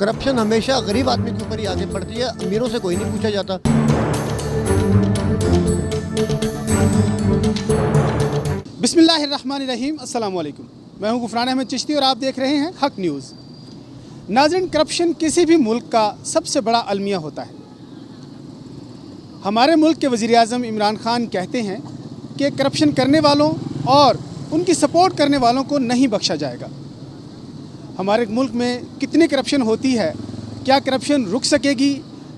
Corruption हमेशा गरीब आदमी के ऊपर ही आगे बढ़ती है, अमीरों से कोई नहीं पूछा जाता। बिस्मिल्लाहिर्रहमानिर्रहीम, अस्सलाम वालेकुम। मैं हूं गुफरान अहमद चिश्ती और आप देख रहे हैं हक न्यूज़। नाज़रीन, करप्शन किसी भी मुल्क का सबसे बड़ा अलमिया होता है। हमारे मुल्क के वज़ीर-ए-आज़म इमरान खान कहते हैं कि करप्शन करने वालों और उनकी सपोर्ट करने वालों को नहीं बख्शा जाएगा। हमारे मुल्क में कितनी करप्शन होती है, क्या करप्शन रुक सकेगी,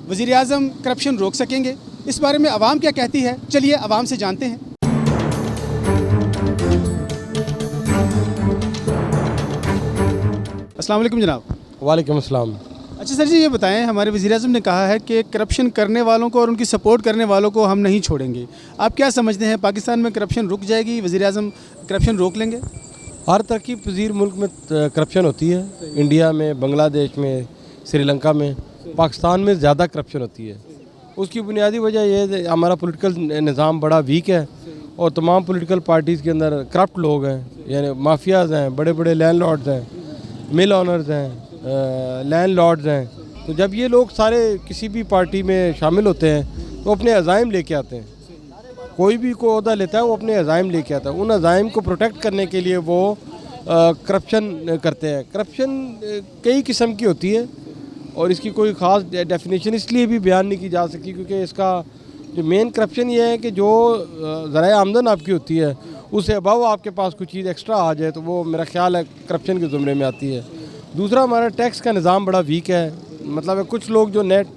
वज़ीर-ए-आज़म करप्शन रोक सकेंगे, इस बारे में आवाम क्या कहती है, चलिए आवाम से जानते हैं। अस्सलाम वालेकुम जनाब। वालेकुम अस्सलाम। अच्छा सर जी, ये बताएं, हमारे वज़ीर-ए-आज़म ने कहा है कि करप्शन करने वालों को और उनकी सपोर्ट करने वालों को हम नहीं छोड़ेंगे। आप क्या समझते हैं, पाकिस्तान में करप्शन रुक जाएगी, वज़ीर-ए-आज़म करप्शन रोक लेंगे? हर तरक्की पजीर मुल्क में करप्शन होती है। इंडिया में, बांग्लादेश में, श्रीलंका में, पाकिस्तान में ज़्यादा करप्शन होती है। उसकी बुनियादी वजह यह है हमारा पॉलिटिकल निज़ाम बड़ा वीक है और तमाम पॉलिटिकल पार्टीज़ के अंदर करप्ट लोग हैं, यानी माफियाज़ हैं, बड़े बड़े लैंडलॉर्ड्स हैं, मिल ऑनर्स हैं, लैंडलॉर्ड्स हैं। तो जब ये लोग सारे किसी भी पार्टी में शामिल होते हैं तो अपने अज़ाइम लेके आते हैं। कोई भी को ओहदा लेता है वो अपने अज़ाइम लेके आता है। उन अज़ाइम को प्रोटेक्ट करने के लिए वो करप्शन करते हैं। करप्शन कई किस्म की होती है और इसकी कोई ख़ास डेफिनेशन इसलिए भी बयान नहीं की जा सकती क्योंकि इसका जो मेन करप्शन ये है कि जो ज़राए आमदन आपकी होती है उससे अबाव आपके पास कुछ चीज़ एक्स्ट्रा आ जाए तो वो मेरा ख्याल है करप्शन के ज़ुमरे में आती है। दूसरा, हमारा टैक्स का निज़ाम बड़ा वीक है। मतलब है कुछ लोग जो नेट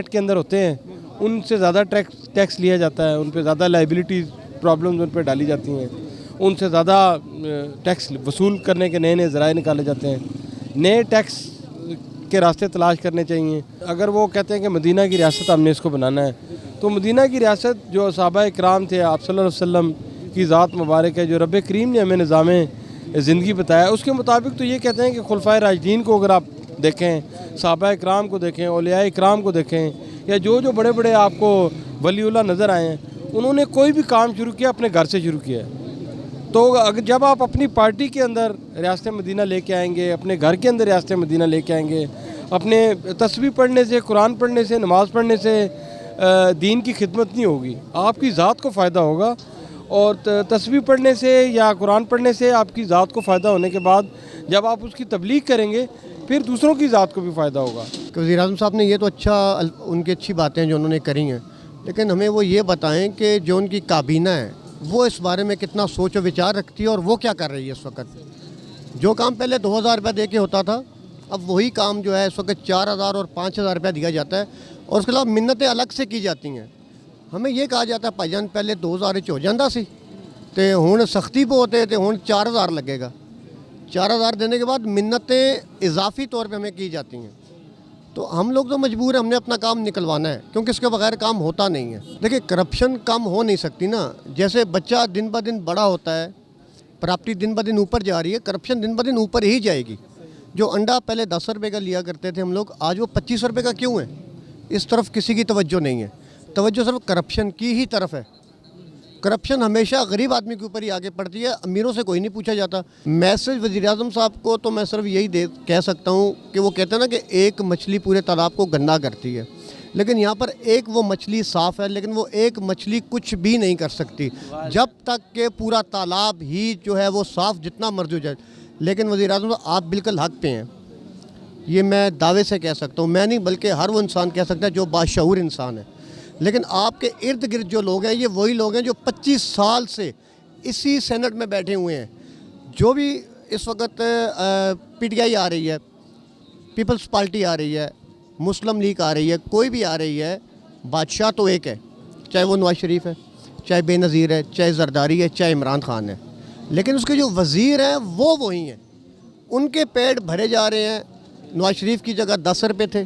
के अंदर होते हैं उनसे ज़्यादा टैक्स लिया जाता है, उन पर ज़्यादा लाइबिलिटीज़ प्रॉब्लम्स उन पर डाली जाती हैं, उनसे ज़्यादा टैक्स वसूल करने के नए नए ज़राए निकाले जाते हैं। नए टैक्स के रास्ते तलाश करने चाहिए। अगर वो कहते हैं कि मदीना की रियासत हमने इसको बनाना है तो मदीना की रियासत जो सहाबा इकराम थे, आप सल्लल्लाहु अलैहि वसल्लम की ज़ात मुबारक है, जो रब करीम ने हमें निज़ाम ज़िंदगी बताया, उसके मुताबिक तो ये कहते हैं कि खुलफाए राशिदीन को अगर आप देखें, सहाबा इकराम को देखें, औलिया इकराम को देखें, या जो बड़े बड़े आपको वलीउल्लाह नज़र आए हैं, उन्होंने कोई भी काम शुरू किया अपने घर से शुरू किया है। तो अगर जब आप अपनी पार्टी के अंदर रियासत मदीना लेके आएंगे, अपने घर के अंदर रियासत मदीना लेके आएंगे, अपने तस्बीह पढ़ने से, कुरान पढ़ने से, नमाज़ पढ़ने से दीन की खिदमत नहीं होगी, आपकी ज़ात को फ़ायदा होगा। और तस्बीह पढ़ने से या कुरान पढ़ने से आपकी ज़ात को फ़ायदा होने के बाद जब आप उसकी तबलीग करेंगे फिर दूसरों की ज़ात को भी फ़ायदा होगा। वज़ीर-ए-आज़म साहब ने ये तो उनकी अच्छी बातें जो उन्होंने करी हैं, लेकिन हमें वो ये बताएं कि जो उनकी काबीना है वो इस बारे में कितना सोच और विचार रखती है और वो क्या कर रही है इस वक्त। जो काम पहले 2000 रुपये दे के होता था, अब वही काम जो है इस वक्त 4000 और 5000 रुपया दिया जाता है और उसके अलावा मिन्नतें अलग से की जाती हैं। हमें ये कहा जाता है भाईजान पहले 2000 हो जाता सी तो हुण सख्ती बहुत है तो हुण 4000 लगेगा। 4000 देने के बाद मिन्नतें इजाफी तौर पे हमें की जाती हैं। तो हम लोग तो मजबूर हैं, हमने अपना काम निकलवाना है क्योंकि इसके बगैर काम होता नहीं है। देखिए, करप्शन कम हो नहीं सकती ना। जैसे बच्चा दिन ब दिन बड़ा होता है, प्राप्ति दिन ब दिन ऊपर जा रही है, करप्शन दिन ब दिन ऊपर ही जाएगी। जो अंडा पहले 10 रुपये का लिया करते थे हम लोग, आज वो 25 रुपये का क्यों है? इस तरफ किसी की तवज्जो नहीं है। तवज्जो सिर्फ करप्शन की ही तरफ है। करप्शन हमेशा गरीब आदमी के ऊपर ही आगे पड़ती है, अमीरों से कोई नहीं पूछा जाता। मैसेज वज़ीर-ए-आज़म साहब को तो मैं सिर्फ यही कह सकता हूँ कि वो कहते हैं ना कि एक मछली पूरे तालाब को गंदा करती है, लेकिन यहाँ पर एक वो मछली साफ़ है, लेकिन वो एक मछली कुछ भी नहीं कर सकती जब तक कि पूरा तालाब ही जो है वो साफ़ जितना मर्जी हो जाए। लेकिन वज़ीर-ए-आज़म साहब आप बिल्कुल हक़ पे हैं, ये मैं दावे से कह सकता हूँ। मैं नहीं बल्कि हर वो इंसान कह सकता है जो बाशऊर इंसान है। लेकिन आपके इर्द गिर्द जो लोग हैं ये वही लोग हैं जो 25 साल से इसी सेनेट में बैठे हुए हैं। जो भी इस वक्त PTI आ रही है, पीपल्स पार्टी आ रही है, मुस्लिम लीग आ रही है, कोई भी आ रही है, बादशाह तो एक है, चाहे वो नवाज शरीफ है, चाहे बेनज़ीर है, चाहे जरदारी है, चाहे इमरान खान है। लेकिन उसके जो वज़ीर हैं वो वही हैं, उनके पेट भरे जा रहे हैं। नवाज शरीफ की जगह 10 रुपये थे,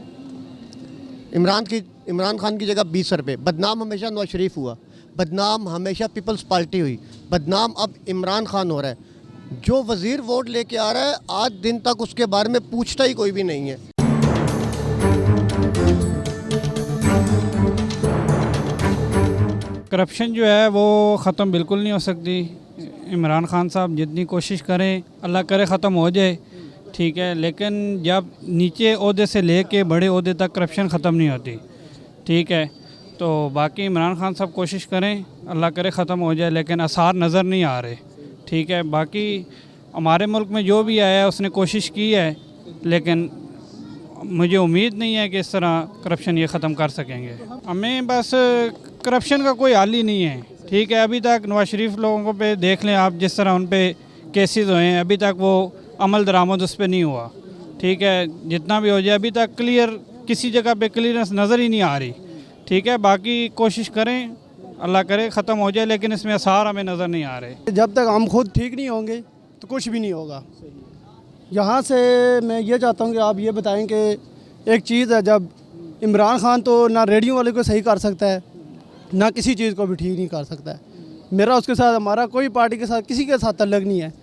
इमरान खान की जगह 20 रुपये। बदनाम हमेशा नवाज शरीफ हुआ, बदनाम हमेशा पीपल्स पार्टी हुई, बदनाम अब इमरान खान हो रहा है। जो वज़ीर वोट लेके आ रहा है आज दिन तक उसके बारे में पूछता ही कोई भी नहीं है। करप्शन जो है वो ख़त्म बिल्कुल नहीं हो सकती। इमरान खान साहब जितनी कोशिश करें, अल्लाह करे ख़त्म हो जाए, ठीक है, लेकिन जब नीचे ओहदे से लेके बड़े ओहदे तक करप्शन ख़त्म नहीं होती, ठीक है। तो बाकी इमरान खान सब कोशिश करें, अल्लाह करे ख़त्म हो जाए, लेकिन आसार नज़र नहीं आ रहे, ठीक है। बाकी हमारे मुल्क में जो भी आया है उसने कोशिश की है, लेकिन मुझे उम्मीद नहीं है कि इस तरह करप्शन ये ख़त्म कर सकेंगे। हमें बस करप्शन का कोई हल ही नहीं है, ठीक है। अभी तक नवाज शरीफ लोगों को पे देख लें आप, जिस तरह उन पे केसेस हुए हैं, अभी तक वो अमल दरामद उस पर नहीं हुआ, ठीक है। जितना भी हो जाए अभी तक क्लियर किसी जगह पे क्लियरेंस नज़र ही नहीं आ रही, ठीक है। बाकी कोशिश करें, अल्लाह करे ख़त्म हो जाए, लेकिन इसमें आसार हमें नज़र नहीं आ रहे। जब तक हम खुद ठीक नहीं होंगे तो कुछ भी नहीं होगा। यहाँ से मैं ये चाहता हूँ कि आप ये बताएं कि एक चीज़ है, जब इमरान खान तो ना रेडियो वाले को सही कर सकता है, ना किसी चीज़ को भी ठीक नहीं कर सकता है। मेरा उसके साथ, हमारा कोई पार्टी के साथ, किसी के साथ तल्लक नहीं है।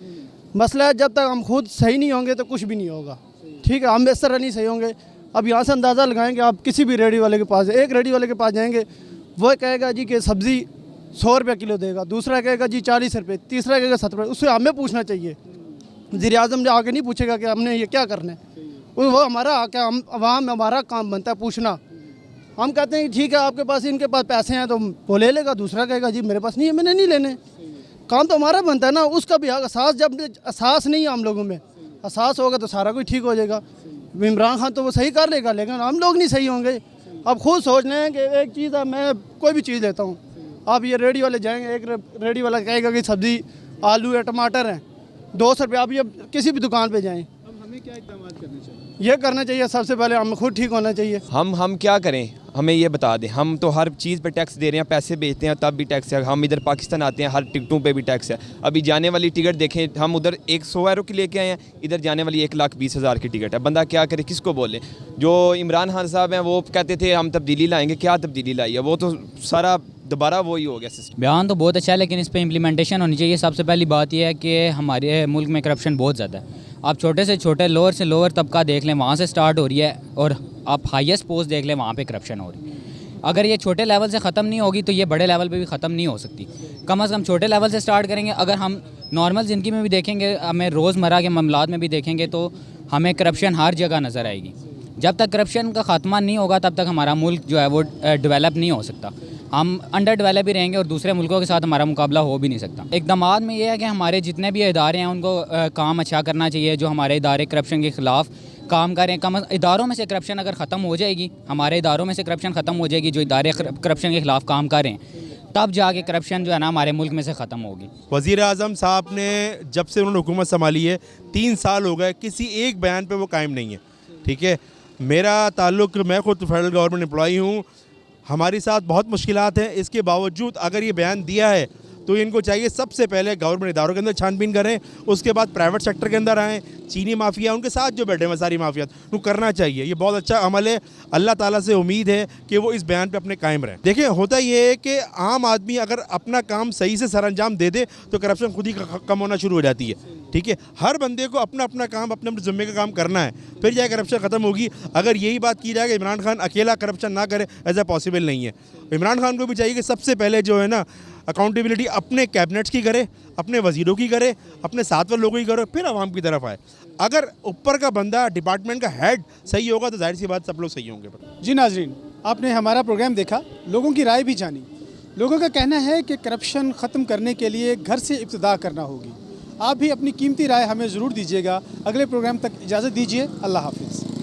मसला है जब तक हम खुद सही नहीं होंगे तो कुछ भी नहीं होगा, ठीक है। हम इस तरह नहीं सही होंगे। अब यहाँ से अंदाज़ा लगाएंगे, आप किसी भी रेडी वाले के पास, एक रेडी वाले के पास जाएंगे, वो कहेगा जी कि सब्ज़ी 100 रुपये किलो देगा, दूसरा कहेगा जी 40 रुपये, तीसरा कहेगा 70 रुपये। उससे हमें पूछना चाहिए, वज़ीर आज़म ने आके नहीं पूछेगा कि हमने ये क्या करना है। वो हमारा आके हम अवाम, हमारा काम बनता है पूछना। हम कहते हैं ठीक है आपके पास, इनके पास पैसे हैं तो वो ले लेगा, दूसरा कहेगा जी मेरे पास नहीं है, मैंने नहीं लेने। काम तो हमारा बनता है ना, उसका भी एहसास, जब एहसास नहीं है हम लोगों में, एहसास होगा तो सारा कुछ ठीक हो जाएगा। इमरान खान तो वो सही कर लेगा, लेकिन हम लोग नहीं सही होंगे। अब खुद सोच लें कि एक चीज़ है, मैं कोई भी चीज़ लेता हूँ, आप ये रेडी वाले जाएंगे, एक रेडी वाला कहेगा कि सब्ज़ी आलू या टमाटर हैं 200 रुपये। आप ये किसी भी दुकान पे जाएं, हमें क्या इकदाम करने चाहिए? ये करना चाहिए सबसे पहले, हमें खुद ठीक होना चाहिए। हम क्या करें, हमें ये बता दें। हम तो हर चीज़ पे टैक्स दे रहे हैं, पैसे भेजते हैं तब भी टैक्स है। हम इधर पाकिस्तान आते हैं, हर टिकटों पे भी टैक्स है। अभी जाने वाली टिकट देखें, हम उधर 100 यूरो की लेके आए हैं, इधर जाने वाली 1,20,000 की टिकट है। बंदा क्या करे, किसको बोले? जो इमरान खान साहब हैं वो कहते थे हम तब्दीली लाएंगे, क्या तब्दीली लाई है? वो तो सारा दोबारा वही हो गया सिस्टम। बयान तो बहुत अच्छा है, लेकिन इस पर इम्प्लीमेंटेशन होनी चाहिए। सबसे पहली बात यह है कि हमारे मुल्क में करप्शन बहुत ज़्यादा है। आप छोटे से छोटे, लोअर से लोअर तबका देख लें, वहाँ से स्टार्ट हो रही है, और आप हाईएस्ट पोस्ट देख लें, वहाँ पे करप्शन हो रही है। अगर ये छोटे लेवल से ख़त्म नहीं होगी तो ये बड़े लेवल पे भी ख़त्म नहीं हो सकती। कम से कम छोटे लेवल से स्टार्ट करेंगे। अगर हम नॉर्मल ज़िंदगी में भी देखेंगे, हमें रोज़मर्रा के मामलात में भी देखेंगे, तो हमें करप्शन हर जगह नज़र आएगी। जब तक करप्शन का ख़ात्मा नहीं होगा तब तक हमारा मुल्क जो है वो डेवलप नहीं हो सकता। हम अंडर डेवलप ही रहेंगे और दूसरे मुल्कों के साथ हमारा मुकाबला हो भी नहीं सकता। इक़दामात में ये है कि हमारे जितने भी इदारे हैं उनको काम अच्छा करना चाहिए। जो हमारे इदारे करप्शन के ख़िलाफ़ काम करें, इदारों में से करप्शन अगर ख़त्म हो जाएगी, हमारे इदारों में से करप्शन ख़त्म हो जाएगी, जो इदारे करप्शन के ख़िलाफ़ काम करें, तब जाके करप्शन जो है ना हमारे मुल्क में से ख़त्म होगी। वज़ीर आज़म साहब ने जब से उन्होंने हुकूमत संभाली है 3 साल हो गए, किसी एक बयान पे वो कायम नहीं है, ठीक है। मेरा ताल्लुक़, मैं खुद फेडरल गवर्नमेंट एम्प्लॉई हूँ, हमारे साथ बहुत मुश्किलात हैं। इसके बावजूद अगर ये बयान दिया है तो इनको चाहिए सबसे पहले गवर्नमेंट इदारों के अंदर छानबीन करें, उसके बाद प्राइवेट सेक्टर के अंदर आएँ। चीनी माफिया उनके साथ जो बैठे हैं, सारी माफिया उनको करना चाहिए। ये बहुत अच्छा अमल है। अल्लाह ताला से उम्मीद है कि वो इस बयान पे अपने कायम रहें। देखिए, होता ये है कि आम आदमी अगर अपना काम सही से सरअंजाम दे दे तो करप्शन खुद ही कम होना शुरू हो जाती है, ठीक है। हर बंदे को अपना अपना काम, अपने अपने ज़िम्मे का काम करना है, फिर जाए करप्शन ख़त्म होगी। अगर यही बात की जाए कि इमरान खान अकेला करप्शन ना करे, ऐसा पॉसिबल नहीं है। इमरान खान को भी चाहिए कि सबसे पहले जो है ना अकाउंटेबिलिटी अपने कैबिनेट्स की करे, अपने वजीरों की करे, अपने साथ वाले लोगों की करे, फिर आवाम की तरफ आए। अगर ऊपर का बंदा, डिपार्टमेंट का हेड सही होगा तो जाहिर सी बात सब लोग सही होंगे। जी नाजरीन, आपने हमारा प्रोग्राम देखा, लोगों की राय भी जानी। लोगों का कहना है कि करप्शन ख़त्म करने के लिए घर से इब्तिदा करना होगी। आप भी अपनी कीमती राय हमें ज़रूर दीजिएगा। अगले प्रोग्राम तक इजाज़त दीजिए। अल्लाह हाफिज़।